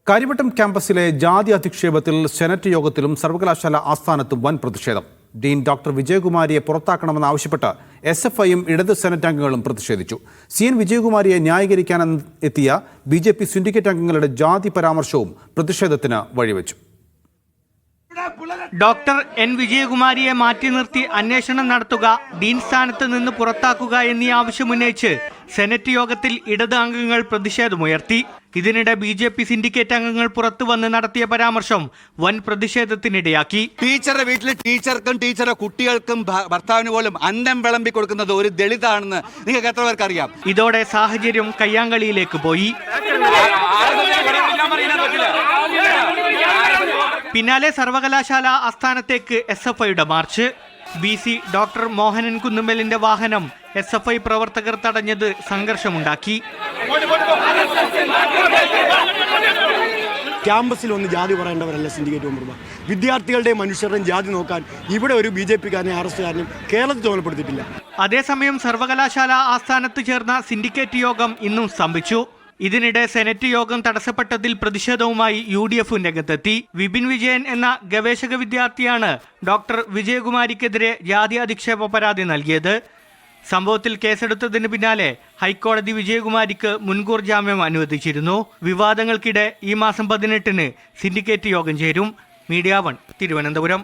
കാര്യവട്ടം ക്യാമ്പസിലെ ജാതി അധിക്ഷേപത്തിൽ സെനറ്റ് യോഗത്തിലും സർവകലാശാല ആസ്ഥാനത്തും വൻ പ്രതിഷേധം. ഡീൻ ഡോക്ടർ വിജയകുമാരിയെ പുറത്താക്കണമെന്നാവശ്യപ്പെട്ട് SFIയും ഇടത് സെനറ്റ് അംഗങ്ങളും പ്രതിഷേധിച്ചു. CN വിജയകുമാരിയെ ന്യായീകരിക്കാനെത്തിയ BJP സിൻഡിക്കേറ്റ് അംഗങ്ങളുടെ ജാതി പരാമർശവും പ്രതിഷേധത്തിന് വഴിവെച്ചു. ഡോക്ടർ N വിജയകുമാരിയെ മാറ്റി നിർത്തി അന്വേഷണം നടത്തുക, ഡീൻ സ്ഥാനത്ത് നിന്ന് പുറത്താക്കുക എന്നീ ആവശ്യമുന്നയിച്ച് സെനറ്റ് യോഗത്തിൽ ഇടത് അംഗങ്ങൾ പ്രതിഷേധമുയർത്തി. ഇതിനിടെ BJP സിൻഡിക്കേറ്റ് അംഗങ്ങൾ പുറത്തുവന്ന് നടത്തിയ പരാമർശം വൻ പ്രതിഷേധത്തിനിടയാക്കി. ടീച്ചറുടെ വീട്ടിൽ ടീച്ചർക്കും ടീച്ചറുടെ കുട്ടികൾക്കും ഭർത്താവിന് പോലും അന്നം വിളമ്പി കൊടുക്കുന്നത് ഒരു ദളിതാണെന്ന് നിങ്ങൾക്ക് എത്ര പേർക്ക് അറിയാം? ഇതോടെ സാഹചര്യം കയ്യാങ്കളിയിലേക്ക് പോയി. പിന്നാലെ സർവകലാശാല ആസ്ഥാനത്തേക്ക് SFIയുടെ മാർച്ച്. BC ഡോക്ടർ മോഹനൻ കുന്നുമ്മലിന്റെ വാഹനം SFI പ്രവർത്തകർ തടഞ്ഞത് സംഘർഷമുണ്ടാക്കി. ക്യാമ്പസിൽ ഒന്ന് ജാതി പറയേണ്ടവരല്ല സിൻഡിക്കേറ്റ് മെമ്പർമാർ. വിദ്യാർത്ഥികളുടെയും മനുഷ്യരുടെയും ജാതി നോക്കാൻ ഇവിടെ ഒരു BJP-കാരനെയും RSS-കാരനെയും കേരളത്തിൽ ചുമതലപ്പെടുത്തിയിട്ടില്ല. അതേസമയം സർവകലാശാല ആസ്ഥാനത്ത് ചേർന്ന സിൻഡിക്കേറ്റ് യോഗം ഇന്നും സ്തംഭിച്ചു. ഇതിനിടെ സെനറ്റ് യോഗം തടസ്സപ്പെട്ടതിൽ പ്രതിഷേധവുമായി UDF രംഗത്തെത്തി. വിപിൻ വിജയൻ എന്ന ഗവേഷക വിദ്യാർത്ഥിയാണ് ഡോക്ടർ വിജയകുമാരിക്കെതിരെ ജാതി അധിക്ഷേപ പരാതി നൽകിയത്. സംഭവത്തിൽ കേസെടുത്തതിന് പിന്നാലെ ഹൈക്കോടതി വിജയകുമാരിക്ക് മുൻകൂർ ജാമ്യം അനുവദിച്ചിരുന്നു. വിവാദങ്ങൾക്കിടെ ഈ മാസം 18-ന് സിൻഡിക്കേറ്റ് യോഗം ചേരും. മീഡിയ 1 തിരുവനന്തപുരം.